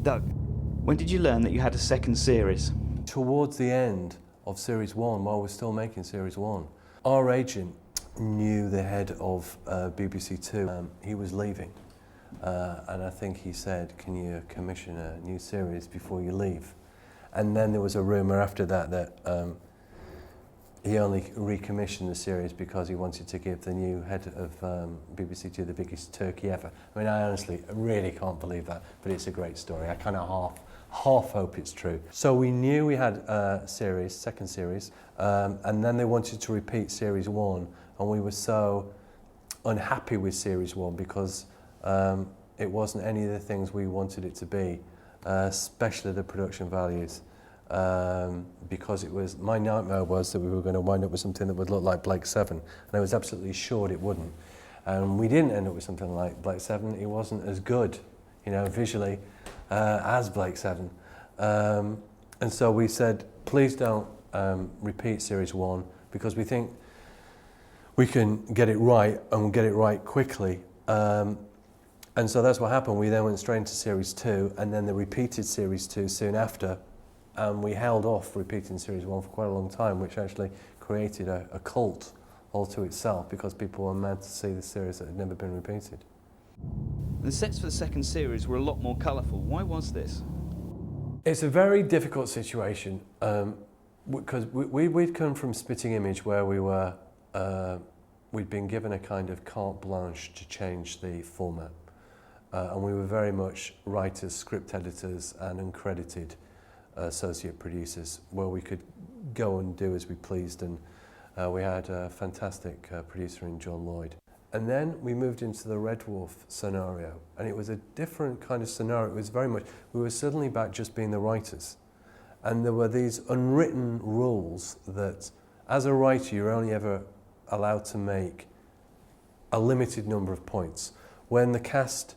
Doug, when did you learn that you had a second series? Towards the end of Series 1, while we're still making Series 1, our agent knew the head of BBC Two. He was leaving, and I think he said, can you commission a new series before you leave? And then there was a rumour after that that he only recommissioned the series because he wanted to give the new head of BBC Two the biggest turkey ever. I mean, I honestly really can't believe that, but it's a great story. I kind of half hope it's true. So we knew we had a series, second series, and then they wanted to repeat Series 1, and we were so unhappy with Series 1 because it wasn't any of the things we wanted it to be, especially the production values. Because it was, my nightmare was that we were going to wind up with something that would look like Blake 7, and I was absolutely sure it wouldn't. And we didn't end up with something like Blake 7. It wasn't as good, you know, visually as Blake 7. And so we said, please don't repeat Series 1, because we think we can get it right, and we'll get it right quickly. And so that's what happened. We then went straight into Series 2, and then they repeated Series 2 soon after. And we held off repeating Series 1 for quite a long time, which actually created a cult all to itself, because people were mad to see the series that had never been repeated. The sets for the second series were a lot more colourful. Why was this? It's a very difficult situation, because we'd come from Spitting Image, where we'd been given a kind of carte blanche to change the format. And we were very much writers, script editors, and uncredited associate producers, where we could go and do as we pleased, and we had a fantastic producer in John Lloyd. And then we moved into the Red Dwarf scenario, and it was a different kind of scenario. It was very much, we were suddenly back just being the writers, and there were these unwritten rules that as a writer you're only ever allowed to make a limited number of points. When the cast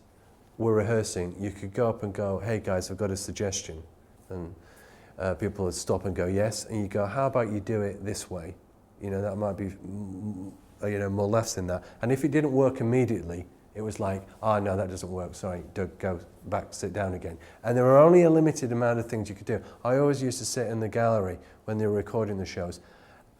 were rehearsing, you could go up and go, hey guys, I've got a suggestion, and people would stop and go, yes, and you go, how about you do it this way? You know, that might be, you know, more laughs than that. And if it didn't work immediately, it was like, oh no, that doesn't work, sorry, go back, sit down again. And there were only a limited amount of things you could do. I always used to sit in the gallery when they were recording the shows,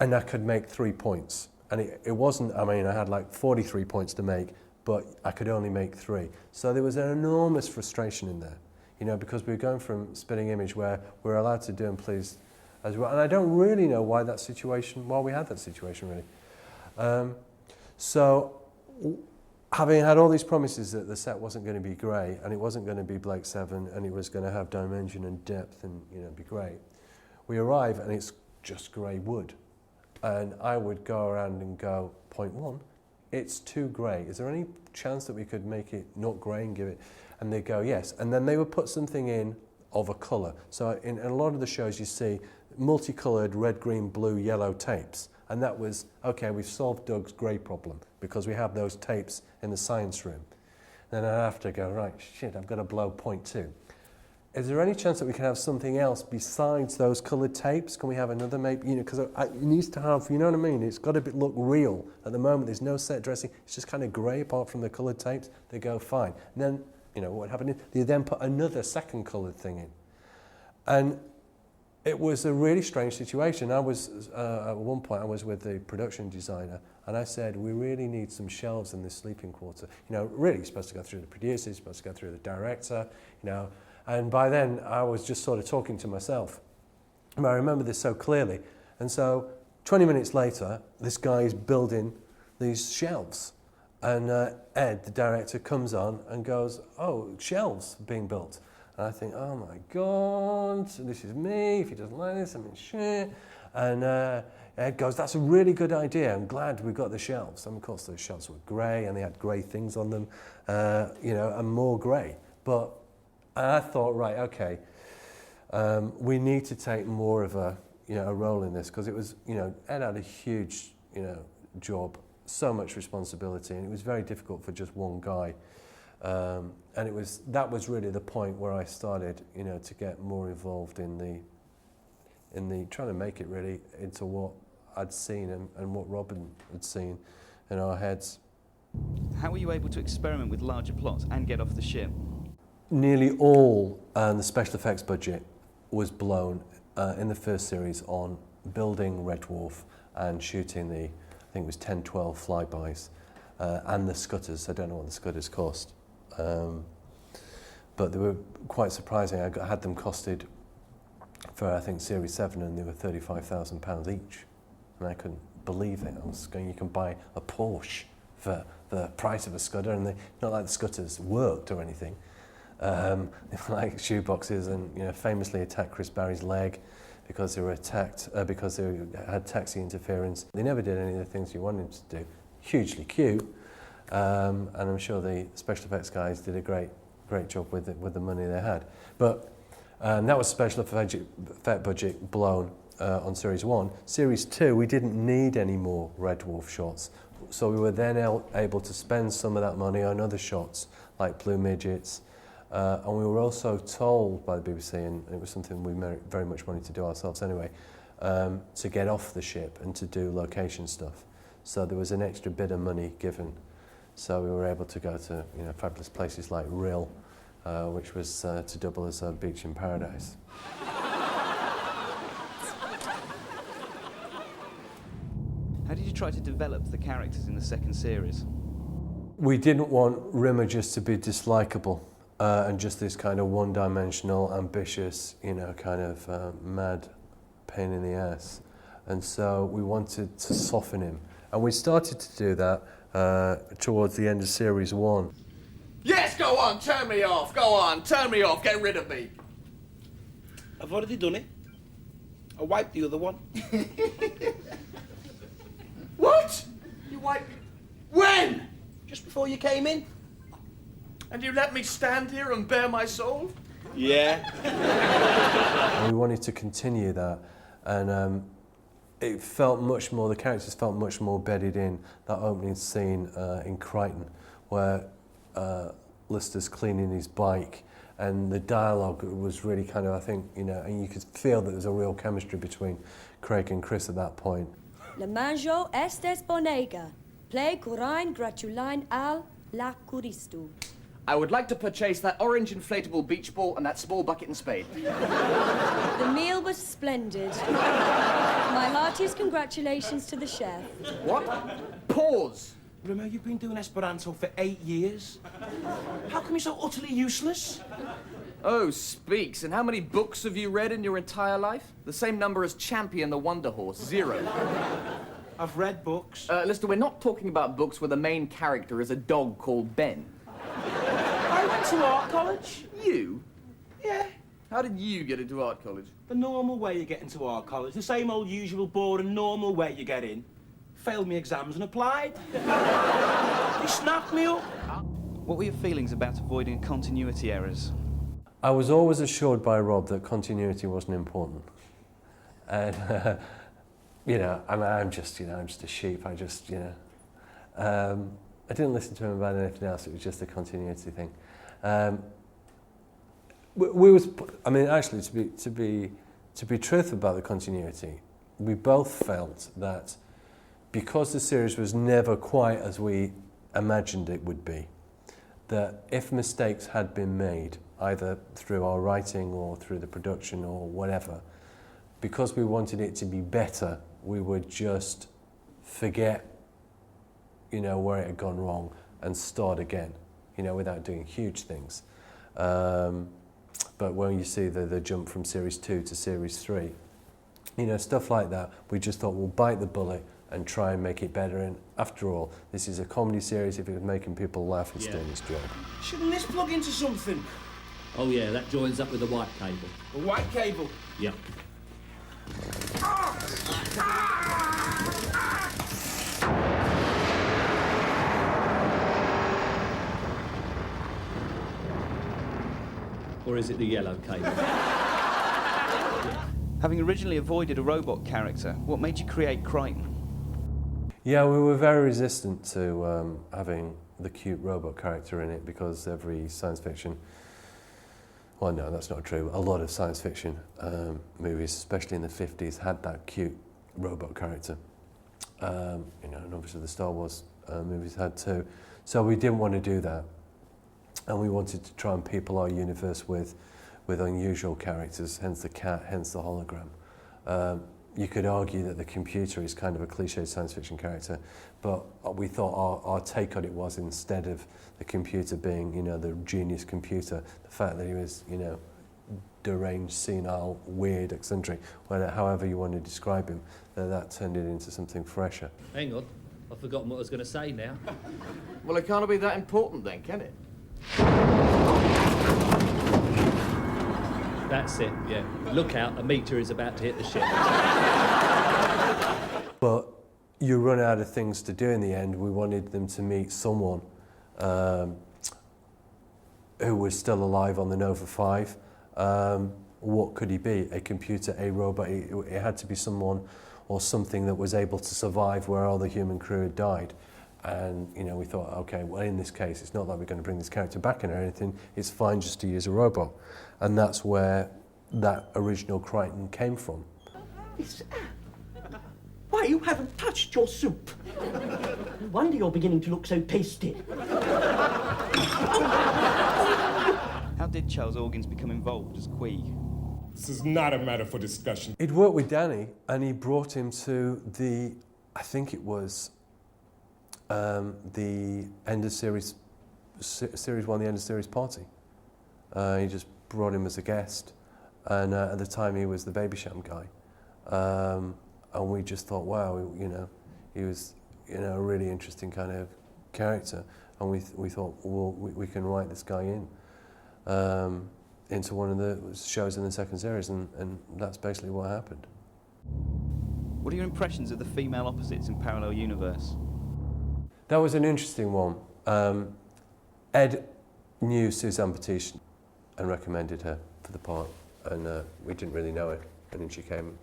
and I could make 3 points. And it wasn't, I mean, I had like 43 points to make, but I could only make 3. So there was an enormous frustration in there. You know, because we were going from Spitting Image, where we're allowed to do and please as well. And I don't really know why we had that situation really. So having had all these promises that the set wasn't going to be grey, and it wasn't going to be Blake 7, and it was going to have dimension and depth and, you know, be great, we arrive and it's just grey wood. And I would go around and go, point 1, it's too grey. Is there any chance that we could make it not grey and give it? And they go, yes. And then they would put something in of a colour. So in a lot of the shows you see multicoloured red, green, blue, yellow tapes. And that was, okay, we've solved Doug's grey problem because we have those tapes in the science room. Then I'd have to go, right, shit, I've got to blow point 2. Is there any chance that we can have something else besides those coloured tapes? Can we have another, maybe, you know, because it needs to have, you know what I mean? It's got to look real. At the moment, there's no set dressing. It's just kind of grey apart from the coloured tapes. They go, fine. And then, you know, what happened is they then put another second coloured thing in. And it was a really strange situation. I was, at one point, I was with the production designer, and I said, we really need some shelves in this sleeping quarter. You know, really, it's supposed to go through the producer, it's supposed to go through the director, you know. And by then, I was just sort of talking to myself. And I remember this so clearly. And so, 20 minutes later, this guy is building these shelves. And Ed, the director, comes on and goes, oh, shelves being built. And I think, oh my God, this is me. If he doesn't like this, I'm in shit. And Ed goes, that's a really good idea. I'm glad we got the shelves. And of course, those shelves were grey, and they had grey things on them, you know, and more grey. But I thought, right, okay, we need to take more of a, you know, a role in this, because it was, you know, Ed had a huge, you know, job, so much responsibility, and it was very difficult for just one guy. And that was really the point where I started, you know, to get more involved in the trying to make it really into what I'd seen and what Robin had seen in our heads. How were you able to experiment with larger plots and get off the ship? Nearly all and the special effects budget was blown in the first series on building Red Dwarf and shooting the, I think it was 10, 12 flybys, and the scutters. I don't know what the scutters cost, but they were quite surprising. I had them costed for, I think, Series 7, and they were £35,000 each, and I couldn't believe it. I was going, you can buy a Porsche for the price of a scudder, and not like the scutters worked or anything. They were like shoeboxes, and famously attacked Chris Barry's leg because they were attacked because they had taxi interference. They never did any of the things you wanted them to do. Hugely cute, and I'm sure the special effects guys did a great job with the money they had. But that was special effect budget blown on Series 1. Series 2, we didn't need any more Red Dwarf shots, so we were then able to spend some of that money on other shots like Blue Midgets. And we were also told by the BBC, and it was something we very much wanted to do ourselves anyway, to get off the ship and to do location stuff. So there was an extra bit of money given. So we were able to go to fabulous places like Rhyl, which was to double as a beach in paradise. How did you try to develop the characters in the second series? We didn't want Rimmer just to be dislikable. And just this kind of one-dimensional, ambitious, kind of mad pain in the ass. And so we wanted to soften him. And we started to do that towards the end of Series 1. Yes, go on, turn me off, get rid of me. I've already done it. I wiped the other one. What? You wiped... When? Just before you came in. And you let me stand here and bare my soul? Yeah. And we wanted to continue that, and it felt much more, the characters felt much more bedded in. That opening scene in Crichton, where Lister's cleaning his bike, and the dialogue was really kind of, I think, and you could feel that there was a real chemistry between Craig and Chris at that point. Le manjo estes bonega, ple curain gratulain al la curistu. I would like to purchase that orange inflatable beach ball and that small bucket and spade. The meal was splendid. My heartiest congratulations to the chef. What? Pause. Rimmer, you've been doing Esperanto for 8 years. How come you're so utterly useless? Oh, speaks. And how many books have you read in your entire life? The same number as Champion the Wonder Horse, 0. I've read books. Lister, we're not talking about books where the main character is a dog called Ben. I went to art college. You? Yeah. How did you get into art college? The normal way you get into art college. The same old usual boring normal way you get in. Failed me exams and applied. They snapped me up. What were your feelings about avoiding continuity errors? I was always assured by Rob that continuity wasn't important. And, I'm just a sheep. I didn't listen to him about anything else. It was just a continuity thing. Actually, to be truthful about the continuity, we both felt that because the series was never quite as we imagined it would be, that if mistakes had been made, either through our writing or through the production or whatever, because we wanted it to be better, we would just forget where it had gone wrong and start again, without doing huge things. But when you see the jump from Series 2 to Series 3, stuff like that, we just thought we'll bite the bullet and try and make it better. And after all, this is a comedy series. If it was making people laugh, it's doing its job. Shouldn't this plug into something? Oh yeah, that joins up with the white cable. A white cable? Yep. Or is it the yellow cable? Having originally avoided a robot character, what made you create Crichton? Yeah, we were very resistant to having the cute robot character in it, because every science fiction, well, no, that's not true. A lot of science fiction movies, especially in the 50s, had that cute robot character. And obviously the Star Wars movies had too. So we didn't want to do that. And we wanted to try and people our universe with with unusual characters, hence the cat, hence the hologram. You could argue that the computer is kind of a cliche science fiction character, but we thought our take on it was, instead of the computer being, you know, the genius computer, the fact that he was, you know, deranged, senile, weird, eccentric, however you want to describe him, that turned it into something fresher. Hang on, I've forgotten what I was going to say now. Well, it can't be that important then, can it? That's it, yeah. Look out, a meteor is about to hit the ship. But you run out of things to do in the end. We wanted them to meet someone who was still alive on the Nova 5. What could he be? A computer, a robot? It had to be someone or something that was able to survive where all the human crew had died. And, you know, we thought, okay, well, in this case, it's not like we're going to bring this character back in or anything. It's fine just to use a robot. And that's where that original Crichton came from. Miss Anne, why you haven't touched your soup? No wonder you're beginning to look so pasty. How did Charles Organs become involved as Queeg? This is not a matter for discussion. He'd worked with Danny, and he brought him to the, I think it was the end of series 1, the end of series party. He just brought him as a guest, and at the time he was the Babysham guy, and we just thought, wow, you know, he was, you know, a really interesting kind of character, and we thought, well, we can write this guy into one of the shows in the second series, and that's basically what happened. What are your impressions of the female opposites in Parallel Universe? That was an interesting one. Ed knew Suzanne Batiste and recommended her for the part, and we didn't really know her. And then she came,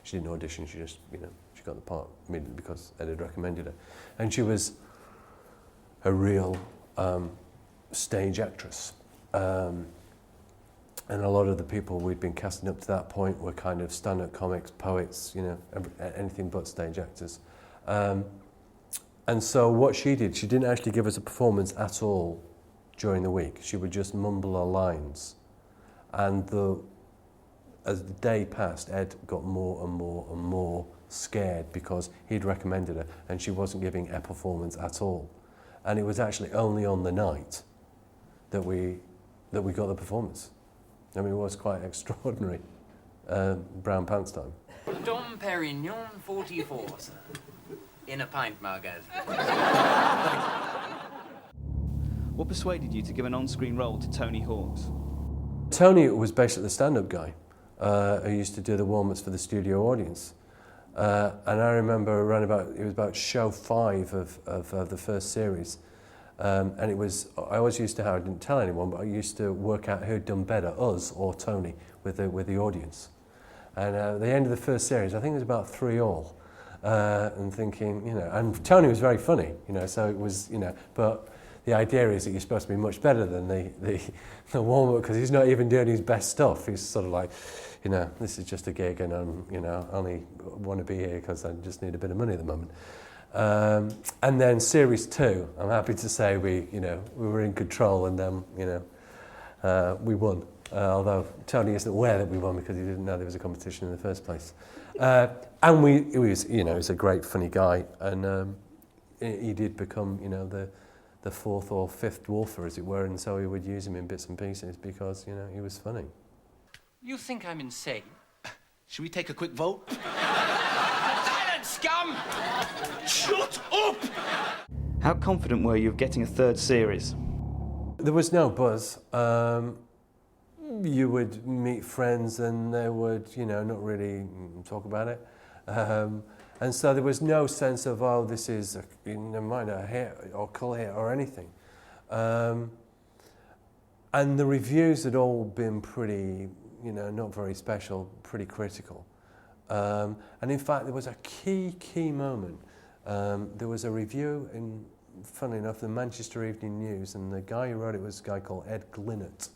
she didn't audition, she just, you know, she got the part immediately because Ed had recommended her. And she was a real stage actress. And a lot of the people we'd been casting up to that point were kind of stand-up comics, poets, you know, anything but stage actors. And so what she did, she didn't actually give us a performance at all during the week. She would just mumble her lines. And as the day passed, Ed got more and more and more scared because he'd recommended her and she wasn't giving a performance at all. And it was actually only on the night that we got the performance. I mean, it was quite extraordinary. Brown pants time. Dom Perignon 44, sir. In a pint mug, as. What persuaded you to give an on-screen role to Tony Hawks? Tony was basically the stand-up guy who used to do the warm-ups for the studio audience. And I remember it was about show 5 of the first series. And it was, I always used to, I didn't tell anyone, but I used to work out who'd done better, us or Tony, with the audience. And at the end of the first series, I think it was about 3-3. And thinking, you know, and Tony was very funny, you know, so it was, you know, but the idea is that you're supposed to be much better than the warm-up because he's not even doing his best stuff. He's sort of like, you know, this is just a gig and I'm, you know, I only want to be here because I just need a bit of money at the moment. And then series 2, I'm happy to say we were in control and then, you know, we won. Although Tony isn't aware that we won because he didn't know there was a competition in the first place. And he was, you know, he's a great funny guy, and he did become, you know, the 4th or 5th dwarfer, as it were, and so we would use him in bits and pieces because, you know, he was funny. You think I'm insane? Should we take a quick vote? Silence, scum! Shut up! How confident were you of getting a 3rd series? There was no buzz. You would meet friends and they would, you know, not really talk about it. And so there was no sense of, oh, this is a hit or cult hit or anything. And the reviews had all been pretty, you know, not very special, pretty critical. And in fact, there was a key moment. There was a review in, funnily enough, the Manchester Evening News, and the guy who wrote it was a guy called Ed Glinnett.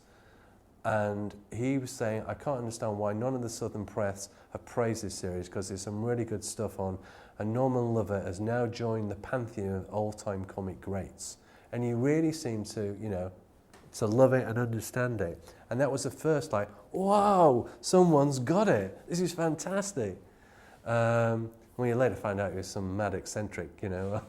And he was saying, I can't understand why none of the Southern press have praised this series because there's some really good stuff on. And Norman Lovett has now joined the pantheon of all-time comic greats. And he really seemed to, you know, to love it and understand it. And that was the first, like, wow, someone's got it. This is fantastic. Well, you later find out he was some mad eccentric, you know.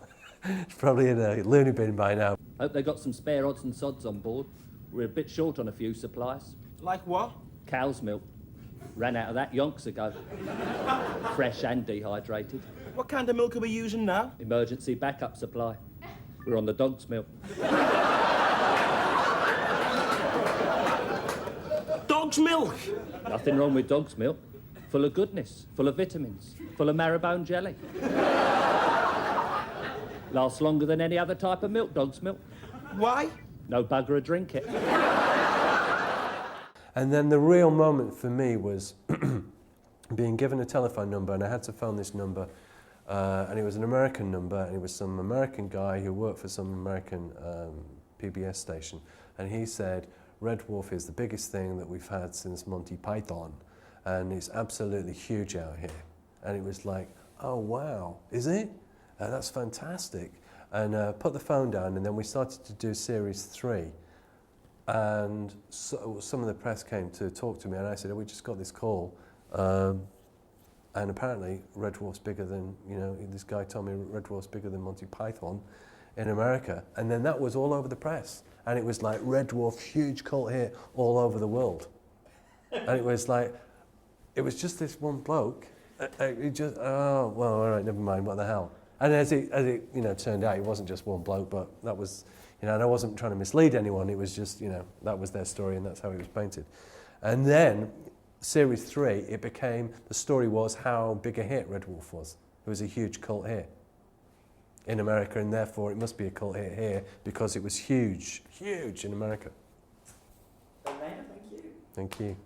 He's probably in a loony bin by now. Hope they got some spare odds and sods on board. We're a bit short on a few supplies. Like what? Cow's milk. Ran out of that yonks ago. Fresh and dehydrated. What kind of milk are we using now? Emergency backup supply. We're on the dog's milk. Dog's milk? Nothing wrong with dog's milk. Full of goodness, full of vitamins, full of marrowbone jelly. Lasts longer than any other type of milk, dog's milk. Why? No bugger would drink it. And then the real moment for me was being given a telephone number, and I had to phone this number, and it was an American number, and it was some American guy who worked for some American PBS station, and he said, Red Dwarf is the biggest thing that we've had since Monty Python, and it's absolutely huge out here. And it was like, oh wow, is it? That's fantastic. And put the phone down, and then we started to do series 3. And so, some of the press came to talk to me, and I said, oh, we just got this call. And apparently Red Dwarf's bigger than, you know, this guy told me Red Dwarf's bigger than Monty Python in America. And then that was all over the press. And it was like, Red Dwarf, huge cult hit all over the world. And it was like, it was just this one bloke. It just, oh, well, all right, never mind, what the hell. And as it you know, turned out, it wasn't just one bloke, but that was, you know, and I wasn't trying to mislead anyone. It was just, you know, that was their story, and that's how it was painted. And then, series 3, it became, the story was how big a hit Red Dwarf was. It was a huge cult hit in America, and therefore it must be a cult hit here because it was huge, huge in America. Thank you. Thank you.